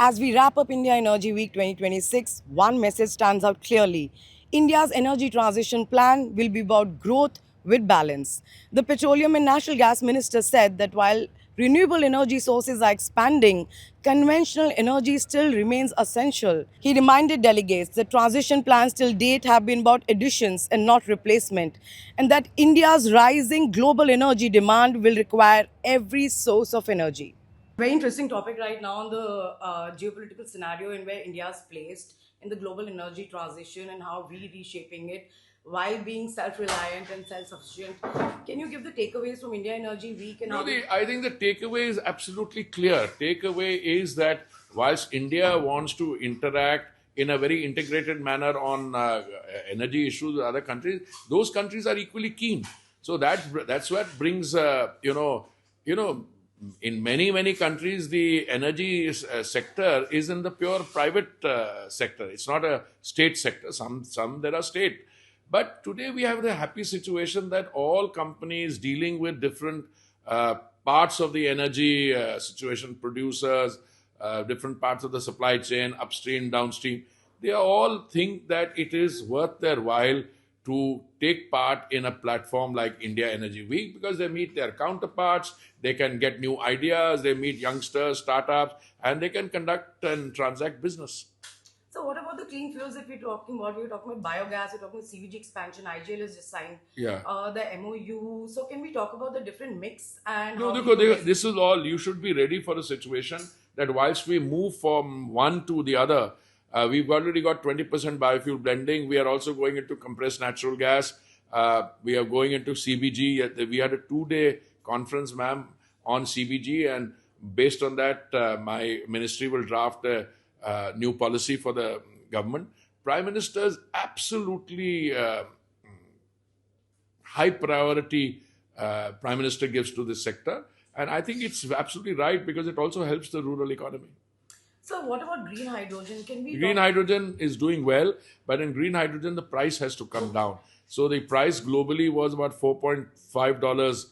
As we wrap up India Energy Week 2026, one message stands out clearly. India's energy transition plan will be about growth with balance. The Petroleum and Natural Gas Minister said that while renewable energy sources are expanding, conventional energy still remains essential. He reminded delegates that transition plans till date have been about additions and not replacement, and that India's rising global energy demand will require every source of energy. Very interesting topic right now on the geopolitical scenario and where India is placed in the global energy transition and how we reshaping it while being self-reliant and self-sufficient. Can you give the takeaways from India Energy Week and No, how we... I think the takeaway is absolutely clear. Takeaway is that whilst India wants to interact in a very integrated manner on energy issues with other countries, those countries are equally keen. So that's what brings in many countries the energy sector is in the pure private sector. It's not a state sector. Some there are state. But today we have the happy situation that all companies dealing with different uh, parts of the energy situation, producers, different parts of the supply chain, upstream, downstream, they all think that it is worth their while to take part in a platform like India Energy Week because they meet their counterparts, they can get new ideas, they meet youngsters, startups, and they can conduct and transact business. So what about the clean fuels that we're talking about? We were talking about biogas, we're talking about CVG expansion, IGL has just signed Yeah. the MOU. So can we talk about the different mix and No, how we because progress? this is all, you should be ready for a situation that whilst we move from one to the other, we've already got 20% biofuel blending. We are also going into compressed natural gas. We are going into CBG. We had a 2-day conference, ma'am, on CBG, and based on that, my ministry will draft a new policy for the government. Prime Minister's absolutely high priority Prime Minister gives to this sector. And I think it's absolutely right because it also helps the rural economy. So what about green hydrogen? Can we Green talk? hydrogen is doing well, but in green hydrogen, the price has to come down. So the price globally was about $4.5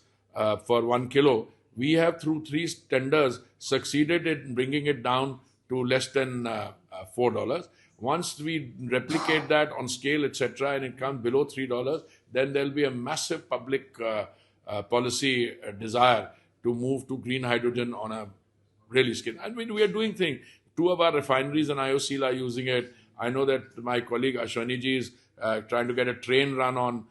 for 1 kilo. We have, through three tenders, succeeded in bringing it down to less than $4. Once we replicate that on scale, etc., and it comes below $3, then there'll be a massive public policy desire to move to green hydrogen on a really scale. I mean, we are doing things. Two of our refineries in IOCL are using it. I know that my colleague Ashwani ji is trying to get a train run on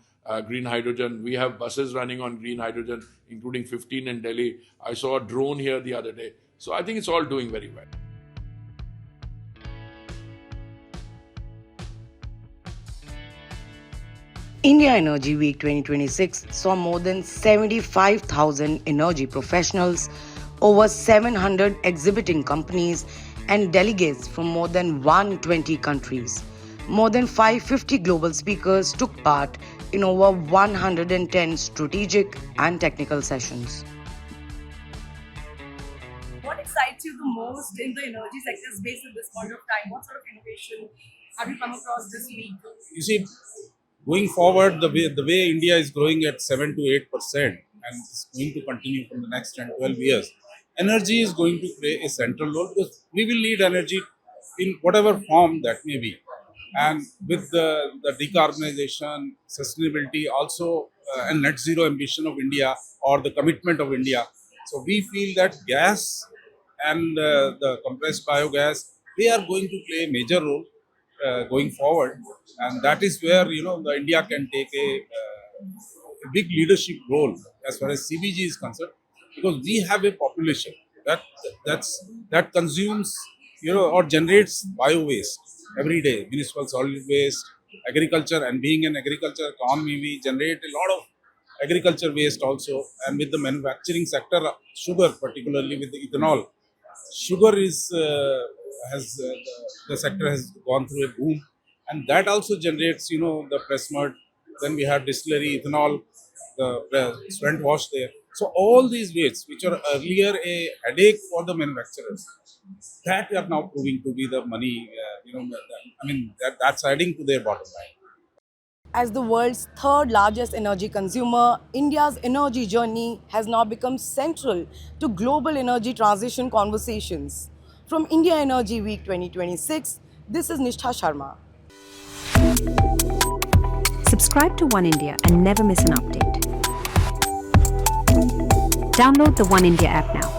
green hydrogen. We have buses running on green hydrogen, including 15 in Delhi. I saw a drone here the other day. So I think it's all doing very well. India Energy Week 2026 saw more than 75,000 energy professionals, over 700 exhibiting companies, and delegates from more than 120 countries. More than 550 global speakers took part in over 110 strategic and technical sessions. What excites you the most in the energy sector space at this point of time? What sort of innovation have you come across this week? You see, going forward, the way India is growing at 7 to 8%, and it's going to continue from the next 10, 12 years, energy is going to play a central role because we will need energy in whatever form that may be. And with the decarbonization, sustainability, also and net zero ambition of India or the commitment of India, so we feel that gas and the compressed biogas, they are going to play a major role going forward, and that is where the India can take a big leadership role as far as CBG is concerned, because we have a population that that consumes or generates bio waste every day, municipal solid waste, agriculture, and being an agriculture economy, we generate a lot of agriculture waste also, and with the manufacturing sector, sugar, particularly with the ethanol, sugar is has the sector has gone through a boom, and that also generates the press mud. Then we have distillery, ethanol, the spent wash there. So all these wastes, which are earlier a headache for the manufacturers, that are now proving to be the money. That's adding to their bottom line. As the world's third largest energy consumer, India's energy journey has now become central to global energy transition conversations. From India Energy Week 2026, this is Nishtha Sharma. Subscribe to One India and never miss an update. Download the One India app now.